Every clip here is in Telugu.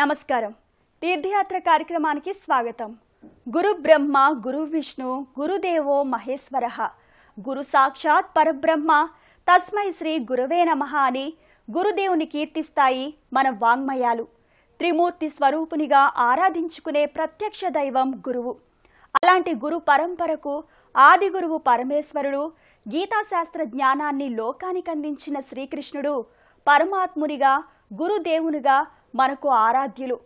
నమస్కారం. తీర్థయాత్ర కార్యక్రమానికి స్వాగతం. గురు బ్రహ్మ గురు విష్ణు గురుదేవో మహేశ్వరః గురు సాక్షాత్ పరబ్రహ్మ తస్మై శ్రీ గురవే నమః అని గురుదేవుని కీర్తిస్తాయి మన వాంగ్మయాలు. త్రిమూర్తి స్వరూపునిగా ఆరాధించుకునే ప్రత్యక్ష దైవం గురువు. అలాంటి గురు పరంపరకు ఆది గురువు పరమేశ్వరుడు, గీతాశాస్త్ర జ్ఞానాన్ని లోకానికి అందించిన శ్రీకృష్ణుడు పరమాత్మునిగా గురుదేవునిగా మనకు ఆరాధ్యులు.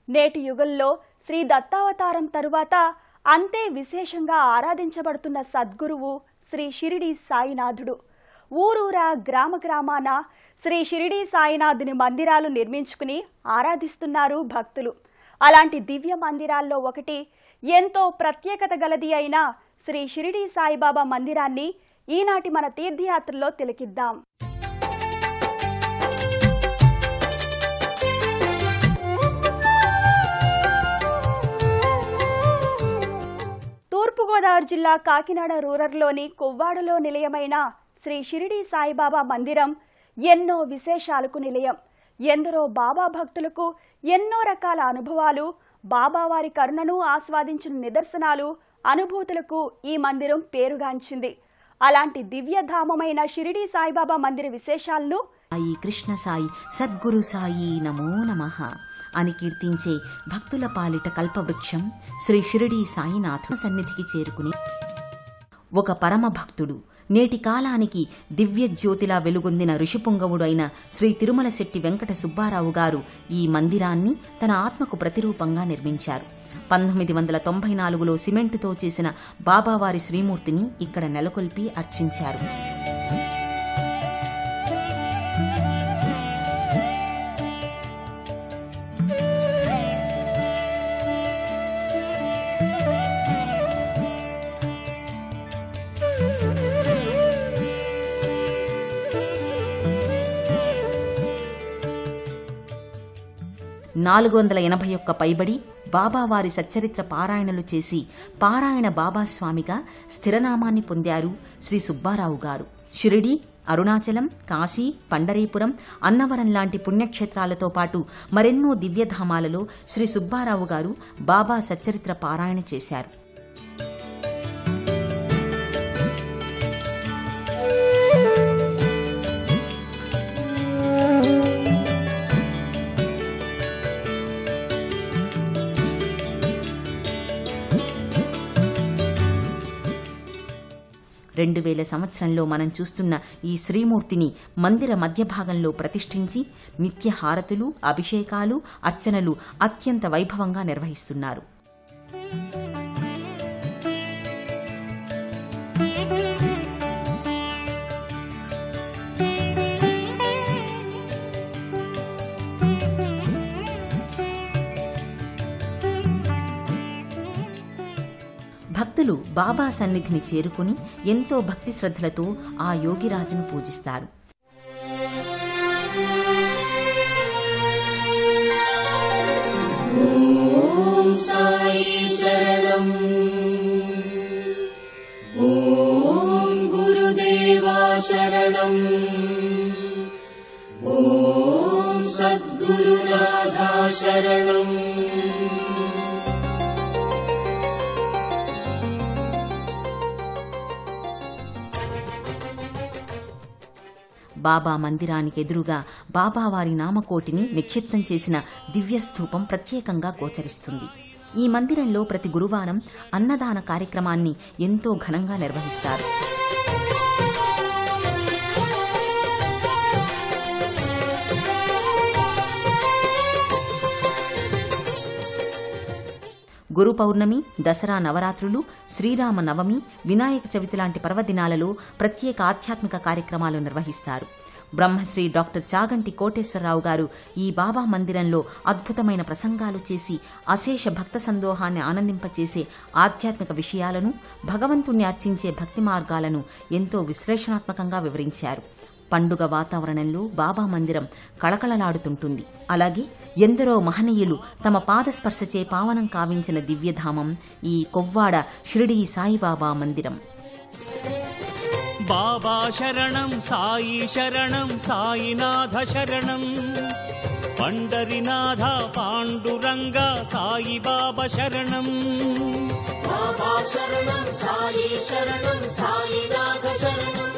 నేటి యుగంలో శ్రీ దత్తావతారం తరువాత అంతే విశేషంగా ఆరాధించబడుతున్న సద్గురువు శ్రీ షిరిడి సాయినాథుడు. ఊరూరా గ్రామ గ్రామాన శ్రీ షిరిడి సాయినాథుని మందిరాలు నిర్మించుకుని ఆరాధిస్తున్నారు భక్తులు. అలాంటి దివ్య మందిరాల్లో ఒకటి ఎంతో ప్రత్యేకత గలది అయిన శ్రీ షిరిడి సాయిబాబా మందిరాన్ని ఈనాటి మన తీర్థయాత్రలో తిలకిద్దాం. తూర్పుగోదావరి జిల్లా కాకినాడ రూరల్లోని కొవ్వాడలో నిలయమైన శ్రీ షిరిడి సాయిబాబా మందిరం ఎన్నో విశేషాలకు నిలయం. ఎందరో బాబా భక్తులకు ఎన్నో రకాల అనుభవాలు, బాబావారి కరుణను ఆస్వాదించిన నిదర్శనాలు, అనుభూతులకు ఈ మందిరం పేరుగాంచింది. అలాంటి దివ్యధామమైన షిరిడి సాయిబాబా మందిర విశేషాలను సాయి కృష్ణ సాయి సద్గురు సాయి నమో నమః అని కీర్తించే భక్తుల పాలిట కల్పవృక్షం శ్రీ షిరిడి సాయినాథుని సన్నిధికి చేరుకుని ఒక పరమ భక్తుడు, నేటి కాలానికి దివ్య జ్యోతిలా వెలుగొందిన ఋషిపుంగవుడు అయిన శ్రీ తిరుమల శెట్టి వెంకట సుబ్బారావు గారు ఈ మందిరాన్ని తన ఆత్మకు ప్రతిరూపంగా నిర్మించారు. 1994లో సిమెంటుతో చేసిన బాబావారి శ్రీమూర్తిని ఇక్కడ నెలకొల్పి అర్చించారు. (481) పైబడి బాబావారి సచ్చరిత్ర పారాయణలు చేసి పారాయణ బాబాస్వామిగా స్థిరనామాన్ని పొందారు శ్రీ సుబ్బారావు గారు. షిరిడి, అరుణాచలం, కాశీ, పండరీపురం, అన్నవరం లాంటి పుణ్యక్షేత్రాలతో పాటు మరెన్నో దివ్యధామాలలో శ్రీ సుబ్బారావు గారు బాబా సచ్చరిత్ర పారాయణ చేశారు. సంవత్సరంలో మనం చూస్తున్న ఈ శ్రీమూర్తిని మందిర మధ్య భాగంలో ప్రతిష్ఠించి నిత్య హారతులు, అభిషేకాలు, అర్చనలు అత్యంత వైభవంగా నిర్వహిస్తున్నారు. భక్తులు బాబా సన్నిధిని చేరుకుని ఎంతో భక్తి శ్రద్ధలతో ఆ యోగిరాజును పూజిస్తారు. ఓం సాయి శరణం, ఓం గురుదేవా శరణం, ఓం సద్గురునాథా శరణం. బాబా మందిరానికి ఎదురుగా బాబావారి నామకోటిని నిక్షిప్తం చేసిన దివ్యస్థూపం ప్రత్యేకంగా గోచరిస్తుంది. ఈ మందిరంలో ప్రతి గురువారం అన్నదాన కార్యక్రమాన్ని ఎంతో ఘనంగా నిర్వహిస్తారు. గురు పౌర్ణమి, దసరా నవరాత్రులు, శ్రీరామ నవమి, వినాయక చవితి లాంటి పర్వదినాలలో ప్రత్యేక ఆధ్యాత్మిక కార్యక్రమాలు నిర్వహిస్తారు. బ్రహ్మశ్రీ డాక్టర్ చాగంటి కోటేశ్వరరావు గారు ఈ బాబా మందిరంలో అద్భుతమైన ప్రసంగాలు చేసి అశేష భక్త సందోహాన్ని ఆనందింపచేసే ఆధ్యాత్మిక విషయాలను, భగవంతుణ్ణి అర్చించే భక్తి మార్గాలను ఎంతో విశ్లేషణాత్మకంగా వివరించారు. పండుగ వాతావరణంలో బాబా మందిరం కళకళలాడుతుంటుంది. అలాగే ఎందరో మహనీయులు తమ పాదస్పర్శచే పావనం కావించిన దివ్యధామం ఈ కొవ్వాడ షిరిడి సాయిబాబా మందిరం. బాబా శరణం సాయి శరణం సాయినాథ శరణం పండరినాథ పాండురంగ సాయి బాబా శరణం బాబా శరణం సాయి శరణం సాయినాథ శరణం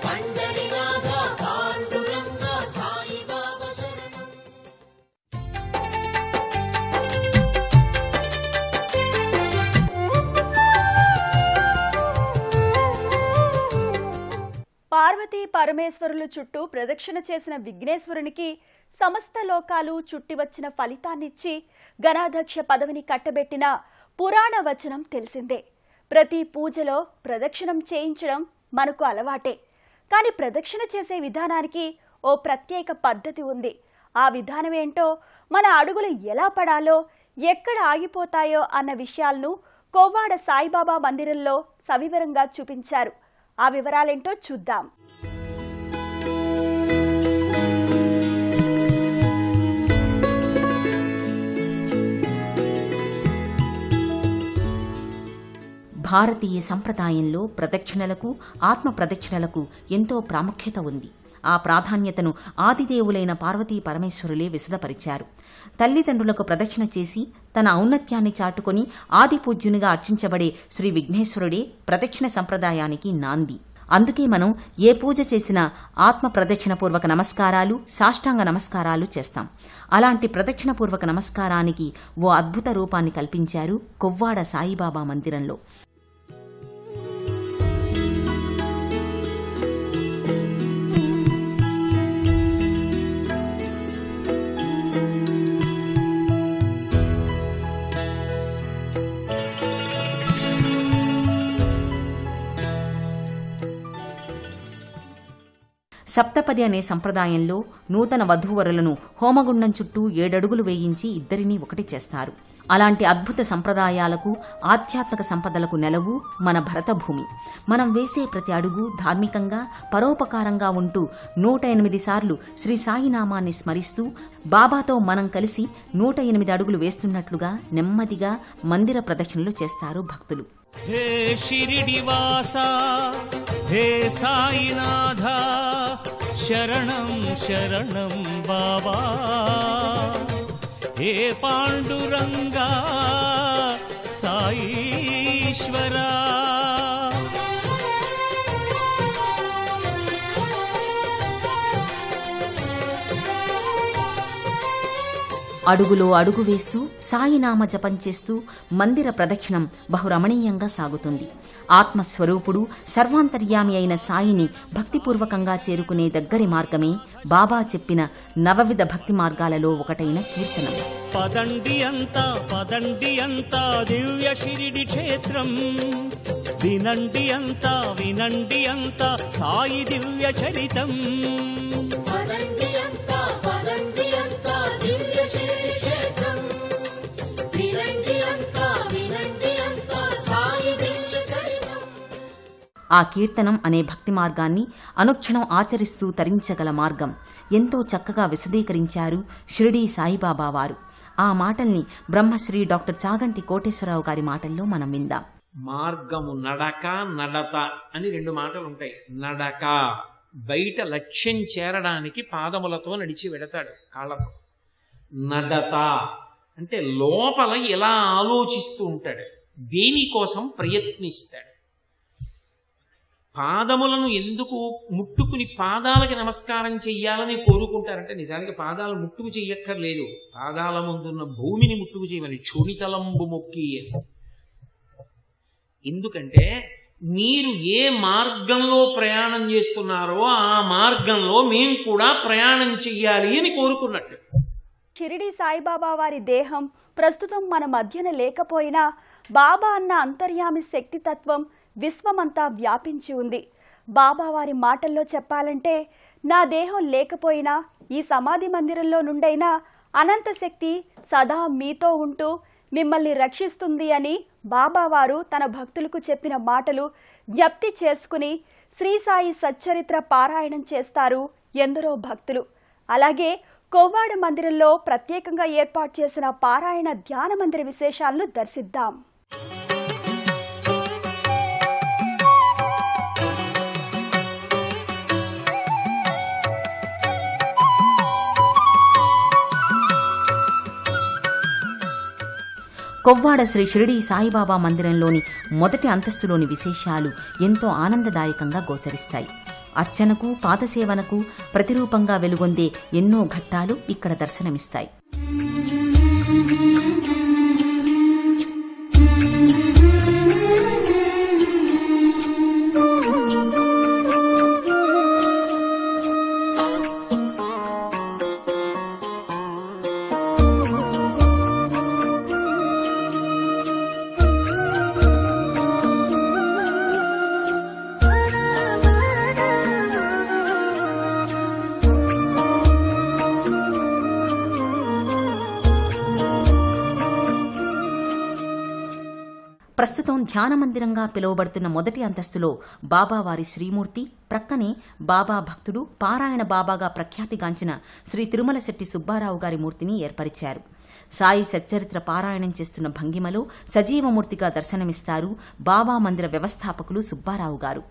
పండరినాథ పాండురంగ సాయి బాబా శరణం. పార్వతీ పరమేశ్వరులు చుట్టూ ప్రదక్షిణ చేసిన విఘ్నేశ్వరునికి సమస్త లోకాలు చుట్టి వచ్చిన ఫలితాన్నిచ్చి గణాధ్యక్ష పదవిని కట్టబెట్టిన పురాణ వచనం తెలిసిందే. ప్రతి పూజలో ప్రదక్షిణం చేయించడం మనకు అలవాటే. కానీ ప్రదక్షిణ చేసే విధానానికి ఓ ప్రత్యేక పద్ధతి ఉంది. ఆ విధానమేంటో, మన అడుగులు ఎలా పడాలో, ఎక్కడ ఆగిపోతాయో అన్న విషయాలను కొవ్వాడ సాయిబాబా మందిరంలో సవివరంగా చూపించారు. ఆ వివరాలేంటో చూద్దాం. భారతీయ సంప్రదాయంలో ప్రదక్షిణలకు, ఆత్మ ప్రదక్షిణలకు ఎంతో ప్రాముఖ్యత ఉంది. ఆ ప్రాధాన్యతను ఆదిదేవులైన పార్వతీ పరమేశ్వరులే విశదపరిచారు. తల్లిదండ్రులకు ప్రదక్షిణ చేసి తన ఔన్నత్యాన్ని చాటుకొని ఆదిపూజ్యునిగా అర్చించబడే శ్రీ విఘ్నేశ్వరుడే ప్రదక్షిణ సంప్రదాయానికి నాంది. అందుకే మనం ఏ పూజ చేసినా ఆత్మ ప్రదక్షిణ పూర్వక నమస్కారాలు, సాష్టాంగ నమస్కారాలు చేస్తాం. అలాంటి ప్రదక్షిణ పూర్వక నమస్కారానికి ఓ అద్భుత రూపాన్ని కల్పించారు కొవ్వాడ సాయిబాబా మందిరంలో. సప్తపది అనే సంప్రదాయంలో నూతన వధూవరులను హోమగుండం చుట్టూ 7 అడుగులు వేయించి ఇద్దరినీ ఒకటి చేస్తారు. అలాంటి అద్భుత సంప్రదాయాలకు, ఆధ్యాత్మిక సంపదలకు నెలవు మన భరతభూమి. మనం వేసే ప్రతి అడుగు ధార్మికంగా, పరోపకారంగా ఉంటూ 108 సార్లు శ్రీ సాయినామాన్ని స్మరిస్తూ బాబాతో మనం కలిసి 108 అడుగులు వేస్తున్నట్లుగా నెమ్మదిగా మందిర ప్రదక్షిణలు చేస్తారు భక్తులు. హే షిరిడివాసా హే సాయినాథ శరణం శరణం బాబా హే పాండురంగా సాయీశ్వరా. అడుగులో అడుగు వేస్తూ సాయినామ జపం చేస్తూ మందిర ప్రదక్షిణం బహురమణీయంగా సాగుతుంది. ఆత్మస్వరూపుడు, సర్వాంతర్యామి అయిన సాయిని భక్తిపూర్వకంగా చేరుకునే దగ్గరి మార్గమే బాబా చెప్పిన 9 భక్తి మార్గాలలో ఒకటైన కీర్తనం. పదండి అంతా దివ్య షిరిడి క్షేత్రం, వినండి అంతా సాయి దివ్య చరితం. ఆ కీర్తనం అనే భక్తి మార్గాన్ని అనుక్షణం ఆచరిస్తూ తరించగల మార్గం ఎంతో చక్కగా విశదీకరించారు షిరిడీ సాయిబాబా వారు. ఆ మాటల్ని బ్రహ్మశ్రీ డాక్టర్ చాగంటి కోటేశ్వరరావు గారి మాటల్లో మనం విందాం. మార్గము నడక, నడత అని 2 మాటలు ఉంటాయి. నడక బయట లక్ష్యం చేరడానికి పాదములతో నడిచి వెడతాడు కాళ్ళతో. నడత అంటే లోపల ఎలా ఆలోచిస్తూ ఉంటాడు, దేనికోసం ప్రయత్నిస్తాడు. పాదములను ఎందుకు ముట్టుకుని పాదాలకి నమస్కారం చెయ్యాలని కోరుకుంటారంటే, నిజానికి పాదాలు ముట్టుకు చెయ్యక్కర్లేదు, పాదాల ముందున్న భూమిని ముట్టుకు చేయమని క్షోణితలంబు మొక్కి. ఎందుకంటే మీరు ఏ మార్గంలో ప్రయాణం చేస్తున్నారో ఆ మార్గంలో మేము కూడా ప్రయాణం చెయ్యాలి అని కోరుకున్నట్టు. షిరిడి సాయిబాబా వారి దేహం ప్రస్తుతం మన మధ్యన లేకపోయినా బాబా అన్న అంతర్యామి శక్తితత్వం విశ్వమంతా వ్యాపించి ఉంది. బాబా వారి మాటల్లో చెప్పాలంటే, నా దేహం లేకపోయినా ఈ సమాధి మందిరంలో నుండైనా అనంత శక్తి సదా మీతో ఉంటూ మిమ్మల్ని రక్షిస్తుంది అని బాబావారు తన భక్తులకు చెప్పిన మాటలు జ్ఞప్తి చేసుకుని శ్రీ సాయి సచ్చరిత్ర పారాయణం చేస్తారు ఎందరో భక్తులు. అలాగే కొవ్వాడ మందిరంలో ప్రత్యేకంగా ఏర్పాటు చేసిన పారాయణ ధ్యాన మందిర విశేషాలను దర్శిద్దాం. కొవ్వాడ శ్రీ షిరిడీ సాయిబాబా మందిరంలోని మొదటి అంతస్తులోని విశేషాలు ఎంతో ఆనందదాయకంగా గోచరిస్తాయి. అర్చనకు పాదసేవనకు ప్రతిరూపంగా వెలుగొందే ఎన్నో ఘట్టాలు ఇక్కడ దర్శనమిస్తాయి. ప్రస్తుతం ధ్యాన మందిరంగా పిలువబడుతున్న మొదటి అంతస్తులో బాబావారి శ్రీమూర్తి, ప్రక్కనే బాబా భక్తుడు, పారాయణ బాబాగా ప్రఖ్యాతిగాంచిన శ్రీ తిరుమల శెట్టి సుబ్బారావు గారి మూర్తిని ఏర్పరిచారు. సాయి సచ్చరిత్ర పారాయణం చేస్తున్న భంగిమలో సజీవమూర్తిగా దర్శనమిస్తారు బాబా మందిర వ్యవస్థాపకులు సుబ్బారావు గారు.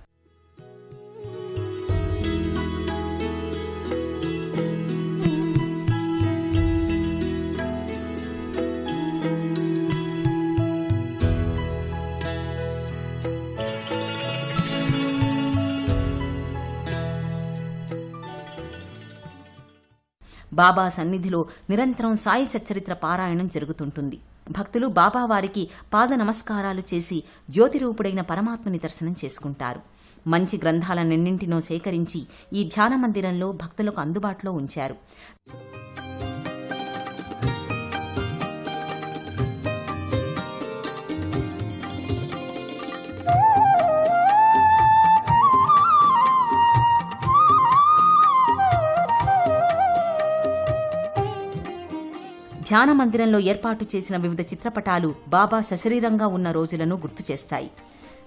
బాబా సన్నిధిలో నిరంతరం సాయి సచ్చరిత్ర పారాయణం జరుగుతుంటుంది. భక్తులు బాబావారికి పాద నమస్కారాలు చేసి జ్యోతిరూపుడైన పరమాత్మని దర్శనం చేసుకుంటారు. మంచి గ్రంథాలన్నింటినో సేకరించి ఈ ధ్యాన మందిరంలో భక్తులకు అందుబాటులో ఉంచారు. ధ్యాన మందిరంలో ఏర్పాటు చేసిన వివిధ చిత్రపటాలు బాబా సశరీరంగా ఉన్న రోజులను గుర్తు చేస్తాయి.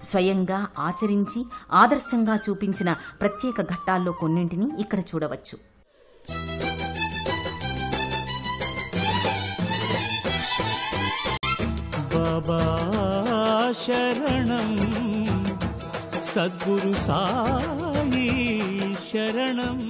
స్వయంగా ఆచరించి ఆదర్శంగా చూపించిన ప్రత్యేక ఘట్టాల్లో కొన్నింటిని ఇక్కడ చూడవచ్చు. బాబా శరణం, సద్గురు సాయి శరణం.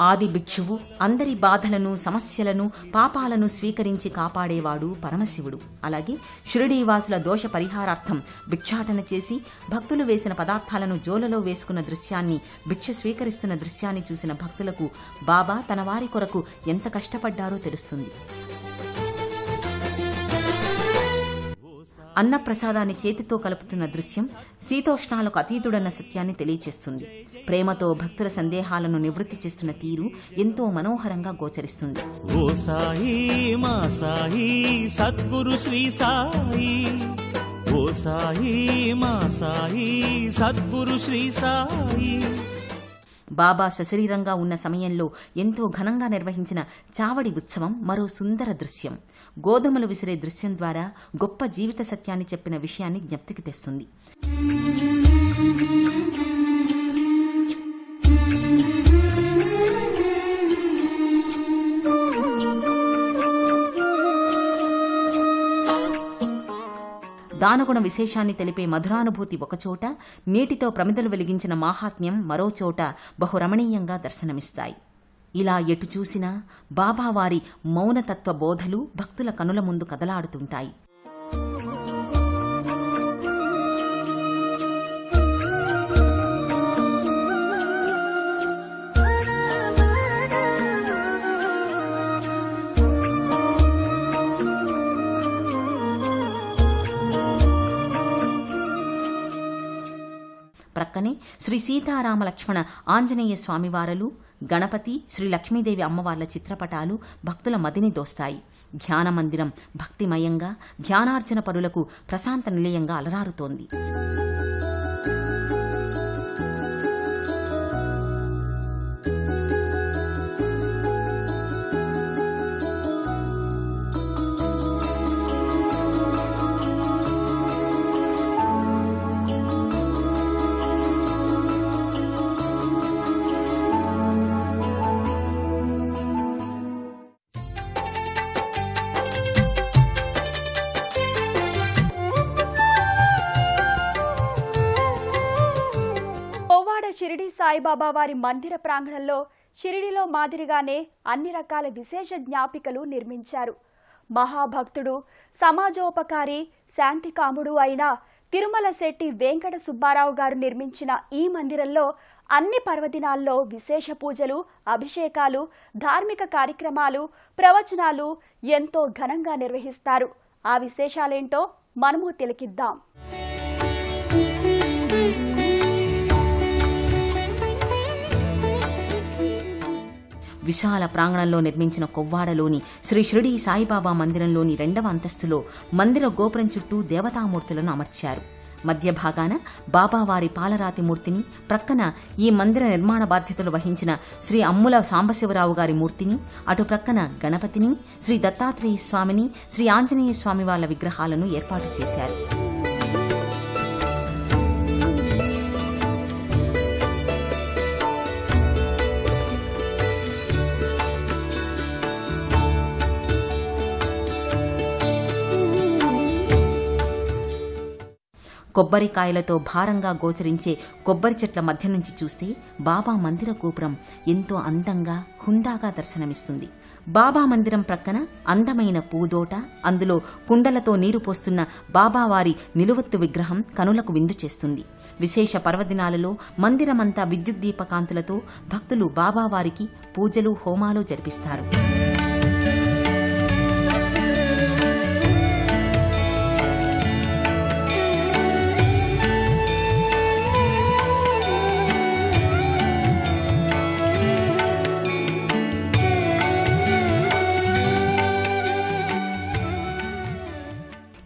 ఆది భిక్షువు, అందరి బాధలను, సమస్యలను, పాపాలను స్వీకరించి కాపాడేవాడు పరమశివుడు. అలాగే షిరిడీవాసుల దోష పరిహారార్థం భిక్షాటన చేసి భక్తులు వేసిన పదార్థాలను జోలలో వేసుకున్న దృశ్యాన్ని, భిక్ష స్వీకరిస్తున్న దృశ్యాన్ని చూసిన భక్తులకు బాబా తన వారి కొరకు ఎంత కష్టపడ్డారో తెలుస్తుంది. అన్నప్రసాదాన్ని చేతితో కలుపుతున్న దృశ్యం శీతోష్ణాలకు అతీతుడన్న సత్యాన్ని తెలియచేస్తుంది. ప్రేమతో భక్తుల సందేహాలను నివృత్తి చేస్తున్న తీరు ఎంతో మనోహరంగా గోచరిస్తుంది. ఓ సాయి మా సాయి సద్గురు శ్రీ సాయి, ఓ సాయి మా సాయి సద్గురు శ్రీ సాయి. బాబా సశరీరంగా ఉన్న సమయంలో ఎంతో ఘనంగా నిర్వహించిన చావడి ఉత్సవం మరో సుందర దృశ్యం. గోధుమలు విసిరే దృశ్యం ద్వారా గొప్ప జీవిత సత్యాన్ని చెప్పిన విషయాన్ని జ్ఞప్తికి తెస్తుంది. దానగుణ విశేషాన్ని తెలిపే మధురానుభూతి ఒకచోట, నీటితో ప్రమిదలు వెలిగించిన మాహాత్మ్యం మరోచోట బహురమణీయంగా దర్శనమిస్తాయి. ఇలా ఎటు చూసినా బాబావారి మౌనతత్వ బోధలు భక్తుల కనుల ముందు కదలాడుతుంటాయి. ప్రక్కనే శ్రీ సీతారామ లక్ష్మణ ఆంజనేయ స్వామివారలు, గణపతి, శ్రీ లక్ష్మీదేవి అమ్మవార్ల చిత్రపటాలు భక్తుల మదిని దోస్తాయి. ధ్యాన మందిరం భక్తిమయంగా, ధ్యానార్చన పరులకు ప్రశాంత నిలయంగా అలరారుతోంది. షిరిడి సాయిబాబా వారి మందిర ప్రాంగణంలో షిరిడిలో మాదిరిగానే అన్ని రకాల విశేష జ్ఞాపికలు నిర్మించారు. మహాభక్తుడు, సమాజోపకారి, శాంతికాముడు అయిన తిరుమల శెట్టి వెంకట సుబ్బారావు గారు నిర్మించిన ఈ మందిరంలో అన్ని పర్వదినాల్లో విశేష పూజలు, అభిషేకాలు, ధార్మిక కార్యక్రమాలు, ప్రవచనాలు ఎంతో ఘనంగా నిర్వహిస్తారు. ఆ విశేషాలేంటో మనము తిలకిద్దాం. విశాల ప్రాంగణంలో నిర్మించిన కొవ్వాడలోని శ్రీ షిరిడీ సాయిబాబా మందిరంలోని 2వ అంతస్తులో మందిర గోపురం చుట్టూ దేవతామూర్తులను అమర్చారు. మధ్య భాగాన బాబావారి పాలరాతి మూర్తిని, ప్రక్కన ఈ మందిర నిర్మాణ బాధ్యతలు వహించిన శ్రీ అమ్ముల సాంబశివరావు గారి మూర్తిని, అటు ప్రక్కన గణపతిని, శ్రీ దత్తాత్రేయ స్వామిని, శ్రీ ఆంజనేయ స్వామి వాళ్ళ విగ్రహాలను ఏర్పాటు చేశారు. కొబ్బరికాయలతో భారంగా గోచరించే కొబ్బరి చెట్ల మధ్య నుంచి చూస్తే బాబా మందిర గోపురం ఎంతో అందంగా, హుందాగా దర్శనమిస్తుంది. బాబా మందిరం ప్రక్కన అందమైన పూదోట, అందులో కుండలతో నీరు పోస్తున్న బాబావారి నిలువెత్తు విగ్రహం కనులకు విందు చేస్తుంది. విశేష పర్వదినాలలో మందిరమంతా విద్యుత్ దీపకాంతులతో భక్తులు బాబావారికి పూజలు, హోమాలు జరిపిస్తారు.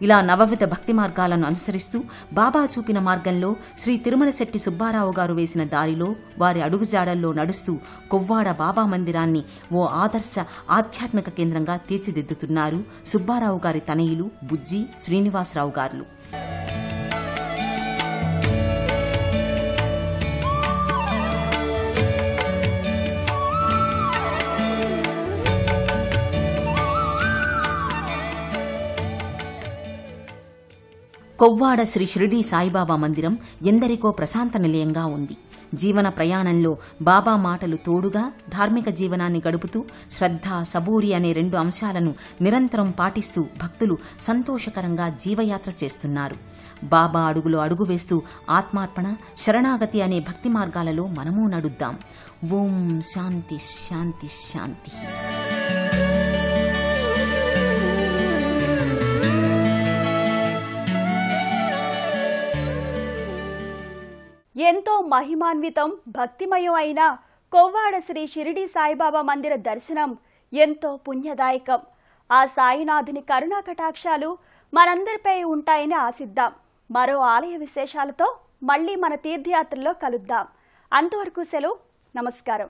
ఇలా నవవిధ భక్తి మార్గాలను అనుసరిస్తూ బాబా చూపిన మార్గంలో శ్రీ తిరుమల శెట్టి సుబ్బారావు గారు వేసిన దారిలో, వారి అడుగుజాడల్లో నడుస్తూ కొవ్వాడ బాబా మందిరాన్ని ఓ ఆదర్శ ఆధ్యాత్మిక కేంద్రంగా తీర్చిదిద్దుతున్నారు సుబ్బారావు గారి తనయులు బుజ్జి, శ్రీనివాసరావు గారు. కొవ్వాడ శ్రీ షిరిడీ సాయిబాబా మందిరం ఎందరికో ప్రశాంత నిలయంగా ఉంది. జీవన ప్రయాణంలో బాబా మాటలు తోడుగా ధార్మిక జీవనాన్ని గడుపుతూ శ్రద్ధ, సబూరి అనే 2 అంశాలను నిరంతరం పాటిస్తూ భక్తులు సంతోషకరంగా జీవయాత్ర చేస్తున్నారు. బాబా అడుగులో అడుగు వేస్తూ ఆత్మార్పణ, శరణాగతి అనే భక్తి మార్గాలలో మనమూ నడుద్దాం. ఓం శాంతి శాంతి శాంతి. ఎంతో మహిమాన్వితం, భక్తిమయం అయిన కొవ్వాడ శ్రీ షిరిడీ సాయిబాబా మందిర దర్శనం ఎంతో పుణ్యదాయకం. ఆ సాయినాథుని కరుణా కటాక్షాలు మనందరిపై ఉంటాయని ఆశిద్దాం. మరో ఆలయ విశేషాలతో మళ్లీ మన తీర్థయాత్రలో కలుద్దాం. అంతవరకు సెలవు. నమస్కారం.